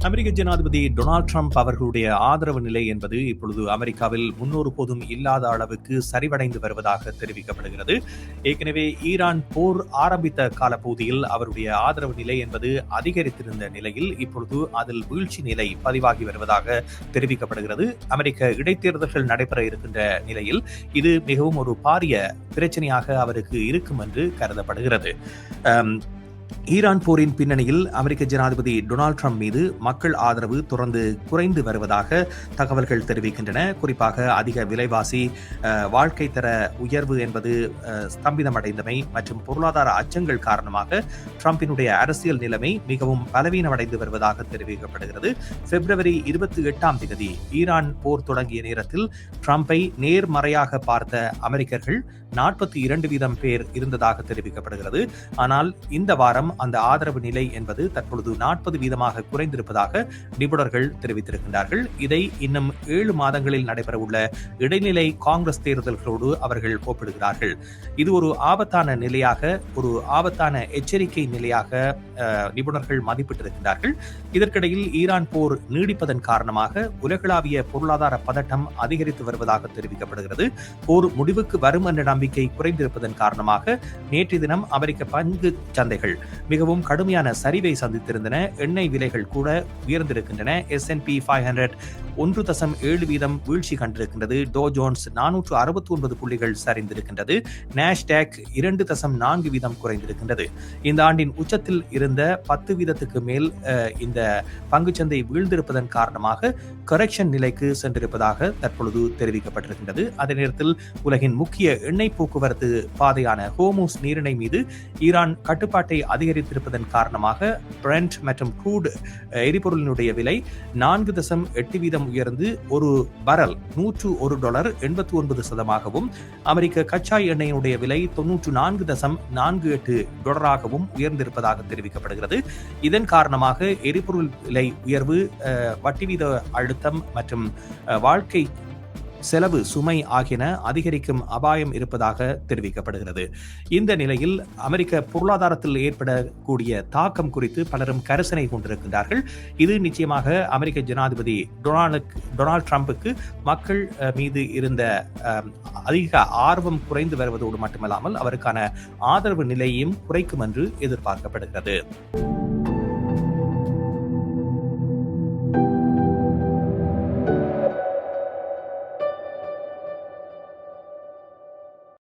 அமெரிக்க ஜனாதிபதி Donald Trump அவர்களுடைய ஆதரவு நிலை என்பது இப்பொழுது அமெரிக்காவில் முன்னொரு போதும் இல்லாத அளவுக்கு சரிவடைந்து வருவதாக தெரிவிக்கப்படுகிறது. ஏற்கனவே ஈரான் போர் ஆரம்பித்த காலப்பகுதியில் அவருடைய ஆதரவு நிலை என்பது அதிகரித்திருந்த நிலையில் இப்பொழுது அதில் வீழ்ச்சி நிலை பதிவாகி வருவதாக தெரிவிக்கப்படுகிறது. அமெரிக்க இடைத்தேர்தல்கள் நடைபெற இருக்கின்ற நிலையில் இது மிகவும் ஒரு பாரிய பிரச்சனையாக அவருக்கு இருக்கும் என்று கருதப்படுகிறது. ஈரான் போரின் பின்னணியில் அமெரிக்க ஜனாதிபதி டொனால்ட் ட்ரம்ப் மீது மக்கள் ஆதரவு தொடர்ந்து குறைந்து வருவதாக தகவல்கள் தெரிவிக்கின்றன. குறிப்பாக அதிக விலைவாசி, வாழ்க்கை தர உயர்வு என்பது ஸ்தம்பிதமடைந்தமை மற்றும் பொருளாதார அச்சங்கள் காரணமாக ட்ரம்பினுடைய அரசியல் நிலைமை மிகவும் பலவீனமடைந்து வருவதாக தெரிவிக்கப்படுகிறது. பிப்ரவரி 28 ஈரான் போர் தொடங்கிய நேரத்தில் ட்ரம்பை நேர்மறையாக பார்த்த அமெரிக்கர்கள் 42% பேர் இருந்ததாக தெரிவிக்கப்படுகிறது. ஆனால் இந்த வாரம் அந்த ஆதரவு நிலை என்பது தற்பொழுது 40% குறைந்திருப்பதாக நிபுணர்கள் தெரிவித்திருக்கின்றார்கள். இதை இன்னும் 7 மாதங்களில் நடைபெறவுள்ள இடைநிலை காங்கிரஸ் தேர்தல்களோடு அவர்கள் ஒப்பிடுகிறார்கள். இது ஒரு ஆபத்தான நிலையாக, ஒரு ஆபத்தான எச்சரிக்கை நிலையாக நிபுணர்கள் மதிப்பிட்டிருக்கிறார்கள். இதற்கிடையில் ஈரான் போர் நீடிப்பதன் காரணமாக உலகளாவிய பொருளாதார பதட்டம் அதிகரித்து வருவதாக தெரிவிக்கப்படுகிறது. போர் முடிவுக்கு வரும் என்ற நம்பிக்கை குறைந்திருப்பதன் காரணமாக நேற்றைய தினம் அமெரிக்க பங்கு சந்தைகள் மிகவும் கடுமையான சரிவை சந்தித்திருந்தன. எண்ணெய் விலைகள் கூட உயர்ந்திருக்கின்றன. S&P 500 1.7% வீழ்ச்சி கண்டிருக்கின்றது. டோ ஜோன்ஸ் 469 புள்ளிகள் சரிந்திருக்கின்றது. நாஸ்டாக் 2.4% குறைந்திருக்கின்றது. இந்த ஆண்டின் உச்சத்தில் இருந்த 10% மேல் இந்த பங்குச்சந்தை வீழ்ந்திருப்பதன் காரணமாக கரெக்ஷன் நிலைக்கு சென்றிருப்பதாக தற்பொழுது தெரிவிக்கப்பட்டிருக்கின்றது. அதே நேரத்தில் உலகின் முக்கிய எண்ணெய் போக்குவரத்து பாதையான ஹோர்முஸ் நீரிணை மீது ஈரான் கட்டுப்பாட்டை அதிகரித்திருப்பதன் காரணமாக பிரெண்ட் மற்றும் க்ரூட் எரிபொருளினுடைய விலை 4.8% உயர்ந்து ஒரு பரல் $101.89 அமெரிக்க கச்சா எண்ணெயினுடைய விலை $94.48 உயர்ந்திருப்பதாக தெரிவிக்கப்படுகிறது. இதன் காரணமாக எரிபொருள் விலை உயர்வு, வட்டி வீத அழுத்தம் மற்றும் வாழ்க்கை செலவு சுமை ஆகியன அதிகரிக்கும் அபாயம் இருப்பதாக தெரிவிக்கப்படுகிறது. இந்த நிலையில் அமெரிக்க பொருளாதாரத்தில் ஏற்படக்கூடிய தாக்கம் குறித்து பலரும் கரிசனை கொண்டிருக்கின்றார்கள். இது நிச்சயமாக அமெரிக்க ஜனாதிபதி டொனால்ட் ட்ரம்புக்கு மக்கள் மீது இருந்த அதிக ஆர்வம் குறைந்து வருவதோடு மட்டுமல்லாமல் அவருக்கான ஆதரவு நிலையையும் குறைக்கும் என்று எதிர்பார்க்கப்படுகிறது.